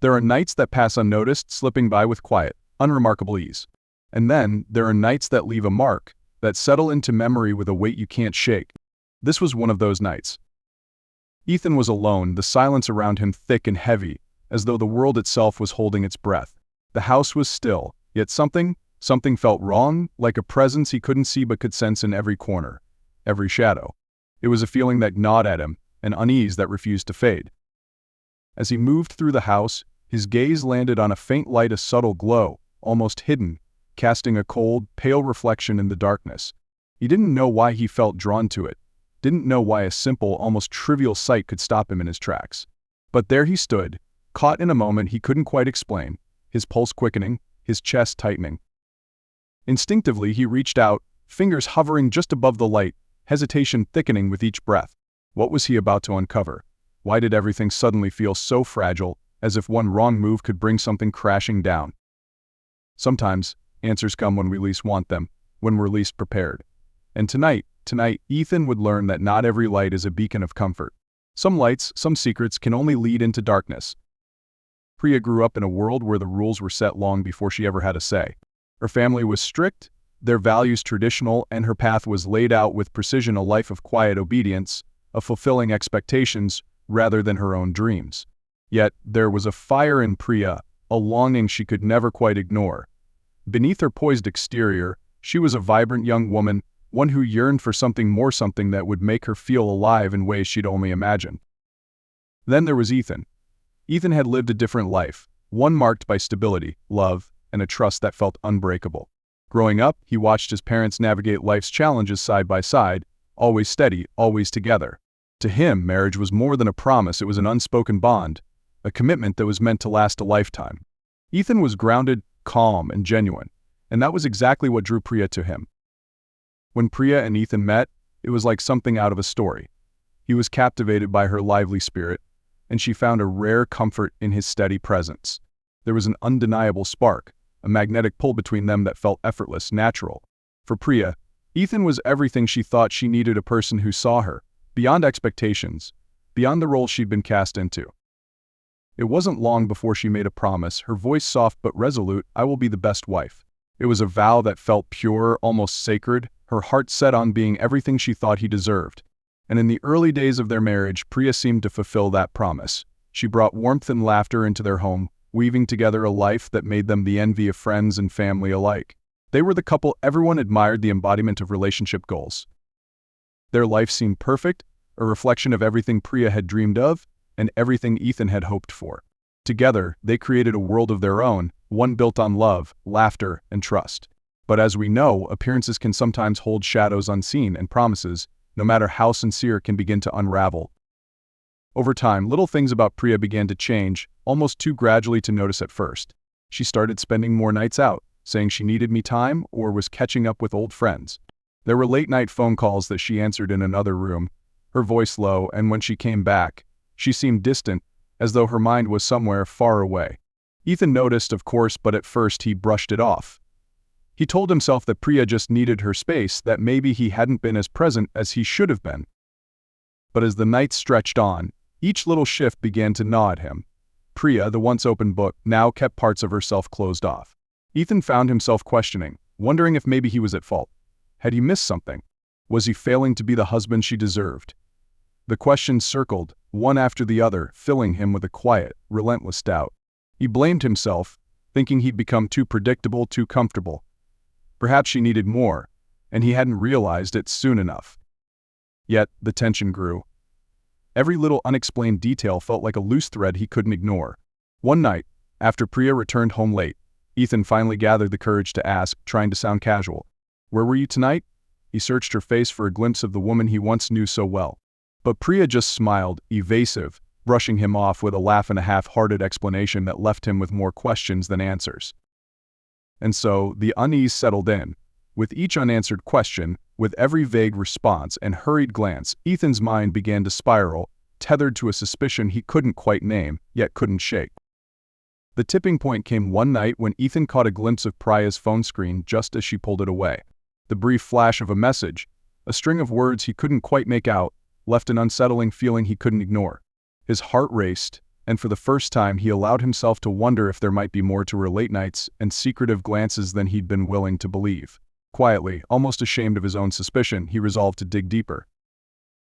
There are nights that pass unnoticed, slipping by with quiet, unremarkable ease. And then, there are nights that leave a mark, that settle into memory with a weight you can't shake. This was one of those nights. Ethan was alone, the silence around him thick and heavy, as though the world itself was holding its breath. The house was still, yet something felt wrong, like a presence he couldn't see but could sense in every corner, every shadow. It was a feeling that gnawed at him, an unease that refused to fade. As he moved through the house, his gaze landed on a faint light, a subtle glow, almost hidden, casting a cold, pale reflection in the darkness. He didn't know why he felt drawn to it, didn't know why a simple, almost trivial sight could stop him in his tracks. But there he stood, caught in a moment he couldn't quite explain, his pulse quickening, his chest tightening. Instinctively he reached out, fingers hovering just above the light, hesitation thickening with each breath. What was he about to uncover? Why did everything suddenly feel so fragile, as if one wrong move could bring something crashing down? Sometimes, answers come when we least want them, when we're least prepared. And tonight, Ethan would learn that not every light is a beacon of comfort. Some lights, some secrets can only lead into darkness. Priya grew up in a world where the rules were set long before she ever had a say. Her family was strict, their values traditional, and her path was laid out with precision, a life of quiet obedience, of fulfilling expectations rather than her own dreams. Yet, there was a fire in Priya, a longing she could never quite ignore. Beneath her poised exterior, she was a vibrant young woman, one who yearned for something more, something that would make her feel alive in ways she'd only imagined. Then there was Ethan. Ethan had lived a different life, one marked by stability, love, and a trust that felt unbreakable. Growing up, he watched his parents navigate life's challenges side by side, always steady, always together. To him, marriage was more than a promise, it was an unspoken bond, a commitment that was meant to last a lifetime. Ethan was grounded, calm, and genuine, and that was exactly what drew Priya to him. When Priya and Ethan met, it was like something out of a story. He was captivated by her lively spirit, and she found a rare comfort in his steady presence. There was an undeniable spark, a magnetic pull between them that felt effortless, natural. For Priya, Ethan was everything she thought she needed, a person who saw her, beyond expectations, beyond the role she'd been cast into. It wasn't long before she made a promise, her voice soft but resolute, "I will be the best wife." It was a vow that felt pure, almost sacred, her heart set on being everything she thought he deserved. And in the early days of their marriage, Priya seemed to fulfill that promise. She brought warmth and laughter into their home, weaving together a life that made them the envy of friends and family alike. They were the couple everyone admired, the embodiment of relationship goals. Their life seemed perfect, a reflection of everything Priya had dreamed of, and everything Ethan had hoped for. Together, they created a world of their own, one built on love, laughter, and trust. But as we know, appearances can sometimes hold shadows unseen, and promises, no matter how sincere, can begin to unravel. Over time, little things about Priya began to change, almost too gradually to notice at first. She started spending more nights out, saying she needed me time or was catching up with old friends. There were late-night phone calls that she answered in another room, her voice low, and when she came back, she seemed distant, as though her mind was somewhere far away. Ethan noticed, of course, but at first he brushed it off. He told himself that Priya just needed her space, that maybe he hadn't been as present as he should have been. But as the nights stretched on, each little shift began to gnaw at him. Priya, the once open book, now kept parts of herself closed off. Ethan found himself questioning, wondering if maybe he was at fault. Had he missed something? Was he failing to be the husband she deserved? The questions circled, one after the other, filling him with a quiet, relentless doubt. He blamed himself, thinking he'd become too predictable, too comfortable. Perhaps she needed more, and he hadn't realized it soon enough. Yet, the tension grew. Every little unexplained detail felt like a loose thread he couldn't ignore. One night, after Priya returned home late, Ethan finally gathered the courage to ask, trying to sound casual, "Where were you tonight?" He searched her face for a glimpse of the woman he once knew so well. But Priya just smiled, evasive, brushing him off with a laugh and a half-hearted explanation that left him with more questions than answers. And so, the unease settled in. With each unanswered question, with every vague response and hurried glance, Ethan's mind began to spiral, tethered to a suspicion he couldn't quite name, yet couldn't shake. The tipping point came one night when Ethan caught a glimpse of Priya's phone screen just as she pulled it away. The brief flash of a message, a string of words he couldn't quite make out, left an unsettling feeling he couldn't ignore. His heart raced, and for the first time he allowed himself to wonder if there might be more to her late nights and secretive glances than he'd been willing to believe. Quietly, almost ashamed of his own suspicion, he resolved to dig deeper.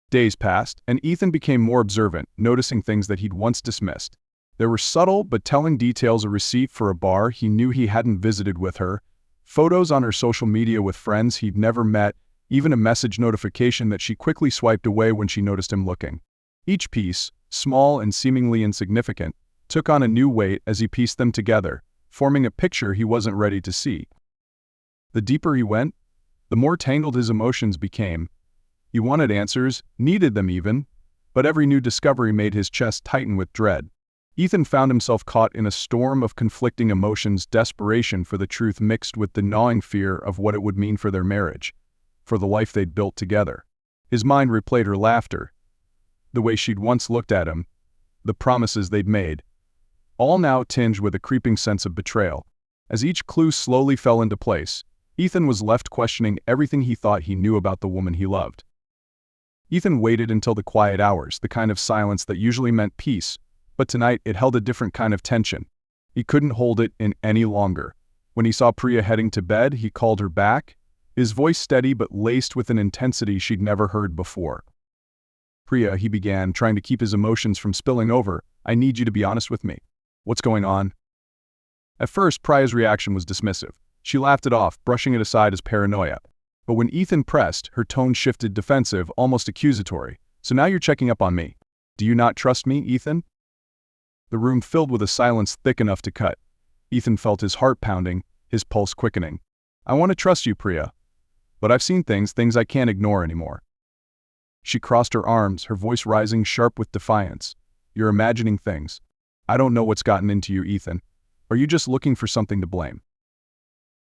Days passed, and Ethan became more observant, noticing things that he'd once dismissed. There were subtle but telling details: a receipt for a bar he knew he hadn't visited with her, photos on her social media with friends he'd never met, even a message notification that she quickly swiped away when she noticed him looking. Each piece, small and seemingly insignificant, took on a new weight as he pieced them together, forming a picture he wasn't ready to see. The deeper he went, the more tangled his emotions became. He wanted answers, needed them even, but every new discovery made his chest tighten with dread. Ethan found himself caught in a storm of conflicting emotions: desperation for the truth mixed with the gnawing fear of what it would mean for their marriage, for the life they'd built together. His mind replayed her laughter, the way she'd once looked at him, the promises they'd made, all now tinged with a creeping sense of betrayal. As each clue slowly fell into place, Ethan was left questioning everything he thought he knew about the woman he loved. Ethan waited until the quiet hours, the kind of silence that usually meant peace, but tonight it held a different kind of tension. He couldn't hold it in any longer. When he saw Priya heading to bed, he called her back, his voice steady but laced with an intensity she'd never heard before. "Priya," he began, trying to keep his emotions from spilling over, "I need you to be honest with me. What's going on?" At first, Priya's reaction was dismissive. She laughed it off, brushing it aside as paranoia. But when Ethan pressed, her tone shifted defensive, almost accusatory. "So now you're checking up on me. Do you not trust me, Ethan?" The room filled with a silence thick enough to cut. Ethan felt his heart pounding, his pulse quickening. "I want to trust you, Priya. But I've seen things I can't ignore anymore." She crossed her arms, her voice rising sharp with defiance. "You're imagining things. I don't know what's gotten into you, Ethan. Are you just looking for something to blame?"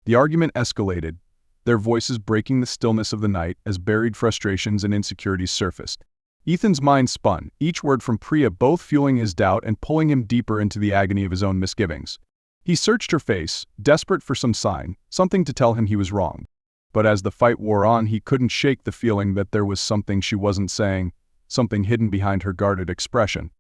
The argument escalated, their voices breaking the stillness of the night as buried frustrations and insecurities surfaced. Ethan's mind spun, each word from Priya both fueling his doubt and pulling him deeper into the agony of his own misgivings. He searched her face, desperate for some sign, something to tell him he was wrong. But as the fight wore on, he couldn't shake the feeling that there was something she wasn't saying, something hidden behind her guarded expression.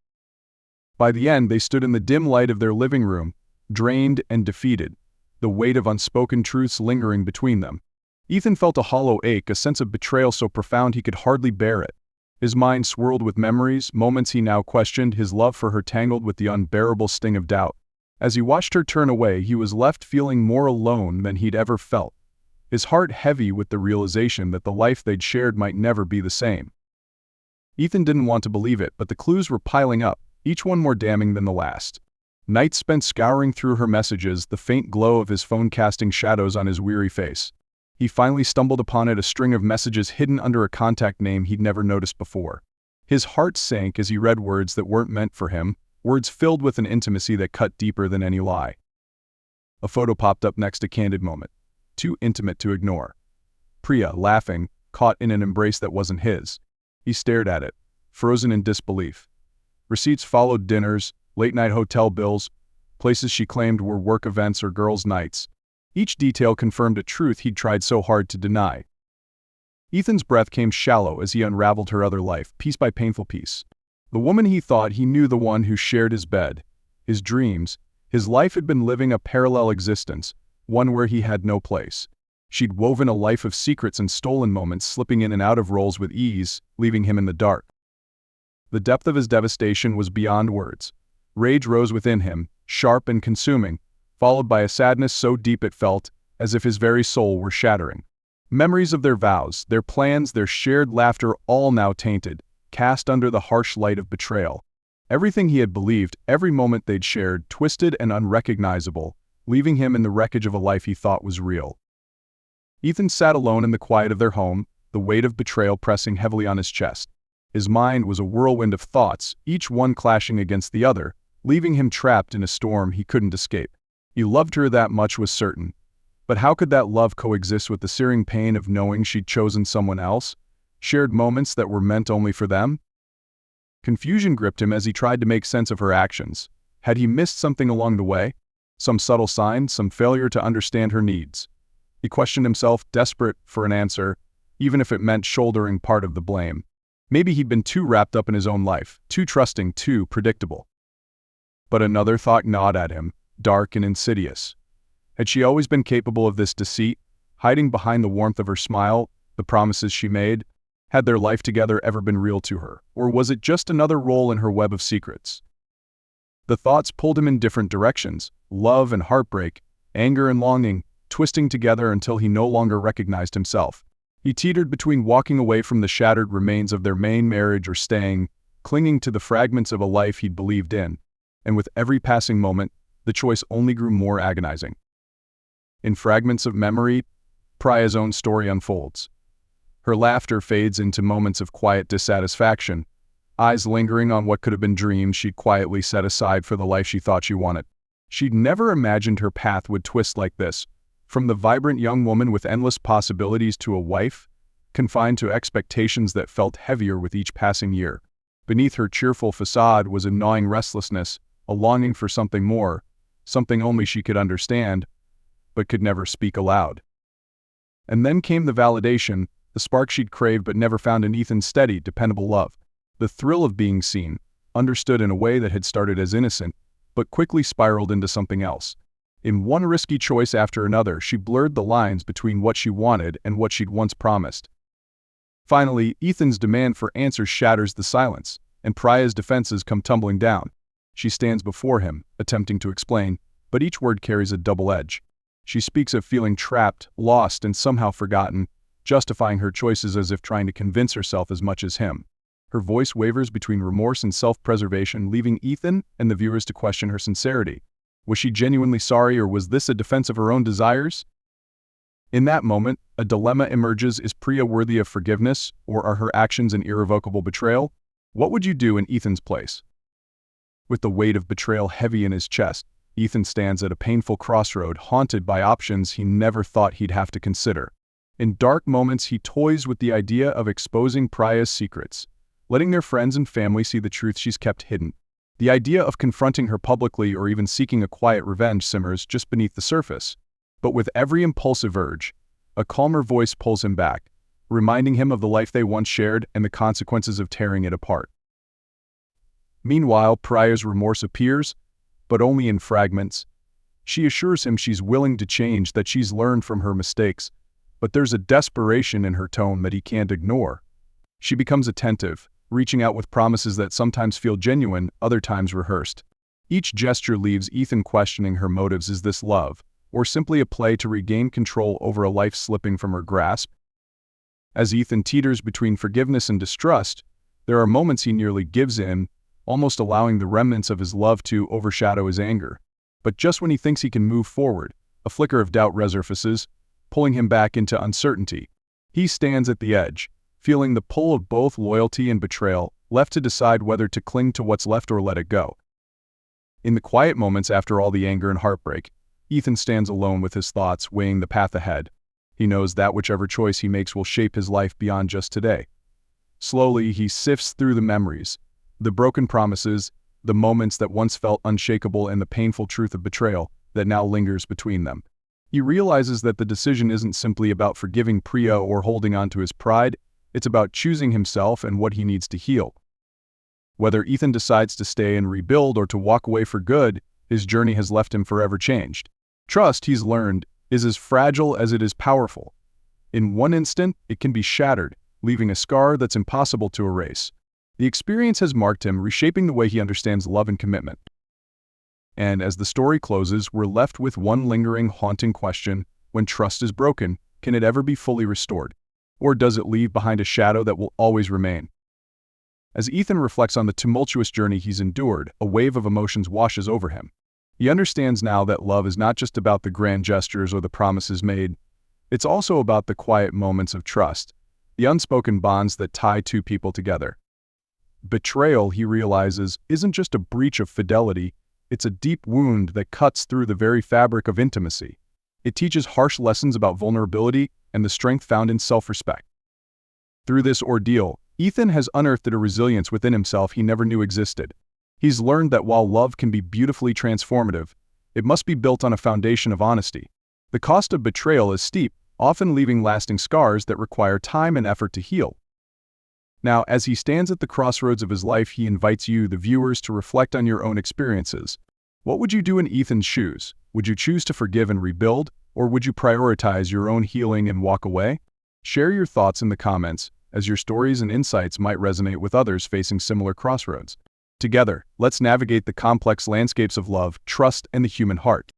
By the end, they stood in the dim light of their living room, drained and defeated, the weight of unspoken truths lingering between them. Ethan felt a hollow ache, a sense of betrayal so profound he could hardly bear it. His mind swirled with memories, moments he now questioned, his love for her tangled with the unbearable sting of doubt. As he watched her turn away, he was left feeling more alone than he'd ever felt, his heart heavy with the realization that the life they'd shared might never be the same. Ethan didn't want to believe it, but the clues were piling up, each one more damning than the last. Nights spent scouring through her messages, the faint glow of his phone casting shadows on his weary face. He finally stumbled upon it, a string of messages hidden under a contact name he'd never noticed before. His heart sank as he read words that weren't meant for him, words filled with an intimacy that cut deeper than any lie. A photo popped up next, a candid moment, too intimate to ignore. Priya, laughing, caught in an embrace that wasn't his. He stared at it, frozen in disbelief. Receipts followed: dinners, late-night hotel bills, places she claimed were work events or girls' nights. Each detail confirmed a truth he'd tried so hard to deny. Ethan's breath came shallow as he unraveled her other life, piece by painful piece. The woman he thought he knew, the one who shared his bed, his dreams, his life, had been living a parallel existence, one where he had no place. She'd woven a life of secrets and stolen moments, slipping in and out of roles with ease, leaving him in the dark. The depth of his devastation was beyond words. Rage rose within him, sharp and consuming, followed by a sadness so deep it felt as if his very soul were shattering. Memories of their vows, their plans, their shared laughter, all now tainted, cast under the harsh light of betrayal. Everything he had believed, every moment they'd shared, twisted and unrecognizable, leaving him in the wreckage of a life he thought was real. Ethan sat alone in the quiet of their home, the weight of betrayal pressing heavily on his chest. His mind was a whirlwind of thoughts, each one clashing against the other, leaving him trapped in a storm he couldn't escape. He loved her, that much was certain. But how could that love coexist with the searing pain of knowing she'd chosen someone else, shared moments that were meant only for them? Confusion gripped him as he tried to make sense of her actions. Had he missed something along the way? Some subtle sign, some failure to understand her needs? He questioned himself, desperate for an answer, even if it meant shouldering part of the blame. Maybe he'd been too wrapped up in his own life, too trusting, too predictable. But another thought gnawed at him, dark and insidious. Had she always been capable of this deceit, hiding behind the warmth of her smile, the promises she made? Had their life together ever been real to her, or was it just another role in her web of secrets? The thoughts pulled him in different directions, love and heartbreak, anger and longing, twisting together until he no longer recognized himself. He teetered between walking away from the shattered remains of their main marriage or staying, clinging to the fragments of a life he'd believed in. And with every passing moment, the choice only grew more agonizing. In fragments of memory, Priya's own story unfolds. Her laughter fades into moments of quiet dissatisfaction, eyes lingering on what could have been dreams she'd quietly set aside for the life she thought she wanted. She'd never imagined her path would twist like this, from the vibrant young woman with endless possibilities to a wife, confined to expectations that felt heavier with each passing year. Beneath her cheerful facade was a gnawing restlessness, a longing for something more, something only she could understand, but could never speak aloud. And then came the validation, the spark she'd craved but never found in Ethan's steady, dependable love. The thrill of being seen, understood in a way that had started as innocent, but quickly spiraled into something else. In one risky choice after another, she blurred the lines between what she wanted and what she'd once promised. Finally, Ethan's demand for answers shatters the silence, and Priya's defenses come tumbling down. She stands before him, attempting to explain, but each word carries a double edge. She speaks of feeling trapped, lost, and somehow forgotten, justifying her choices as if trying to convince herself as much as him. Her voice wavers between remorse and self-preservation, leaving Ethan and the viewers to question her sincerity. Was she genuinely sorry, or was this a defense of her own desires? In that moment, a dilemma emerges. Is Priya worthy of forgiveness, or are her actions an irrevocable betrayal? What would you do in Ethan's place? With the weight of betrayal heavy in his chest, Ethan stands at a painful crossroad, haunted by options he never thought he'd have to consider. In dark moments, he toys with the idea of exposing Priya's secrets, letting their friends and family see the truth she's kept hidden. The idea of confronting her publicly or even seeking a quiet revenge simmers just beneath the surface. But with every impulsive urge, a calmer voice pulls him back, reminding him of the life they once shared and the consequences of tearing it apart. Meanwhile, Priya's remorse appears, but only in fragments. She assures him she's willing to change, that she's learned from her mistakes, but there's a desperation in her tone that he can't ignore. She becomes attentive, reaching out with promises that sometimes feel genuine, other times rehearsed. Each gesture leaves Ethan questioning her motives. Is this love, or simply a play to regain control over a life slipping from her grasp? As Ethan teeters between forgiveness and distrust, there are moments he nearly gives in, almost allowing the remnants of his love to overshadow his anger. But just when he thinks he can move forward, a flicker of doubt resurfaces, pulling him back into uncertainty. He stands at the edge, feeling the pull of both loyalty and betrayal, left to decide whether to cling to what's left or let it go. In the quiet moments after all the anger and heartbreak, Ethan stands alone with his thoughts, weighing the path ahead. He knows that whichever choice he makes will shape his life beyond just today. Slowly, he sifts through the memories, the broken promises, the moments that once felt unshakable, and the painful truth of betrayal that now lingers between them. He realizes that the decision isn't simply about forgiving Priya or holding on to his pride, it's about choosing himself and what he needs to heal. Whether Ethan decides to stay and rebuild or to walk away for good, his journey has left him forever changed. Trust, he's learned, is as fragile as it is powerful. In one instant, it can be shattered, leaving a scar that's impossible to erase. The experience has marked him, reshaping the way he understands love and commitment. And as the story closes, we're left with one lingering, haunting question: when trust is broken, can it ever be fully restored? Or does it leave behind a shadow that will always remain? As Ethan reflects on the tumultuous journey he's endured, a wave of emotions washes over him. He understands now that love is not just about the grand gestures or the promises made. It's also about the quiet moments of trust, the unspoken bonds that tie two people together. Betrayal, he realizes, isn't just a breach of fidelity, it's a deep wound that cuts through the very fabric of intimacy. It teaches harsh lessons about vulnerability and the strength found in self-respect. Through this ordeal, Ethan has unearthed a resilience within himself he never knew existed. He's learned that while love can be beautifully transformative, it must be built on a foundation of honesty. The cost of betrayal is steep, often leaving lasting scars that require time and effort to heal. Now, as he stands at the crossroads of his life, he invites you, the viewers, to reflect on your own experiences. What would you do in Ethan's shoes? Would you choose to forgive and rebuild, or would you prioritize your own healing and walk away? Share your thoughts in the comments, as your stories and insights might resonate with others facing similar crossroads. Together, let's navigate the complex landscapes of love, trust, and the human heart.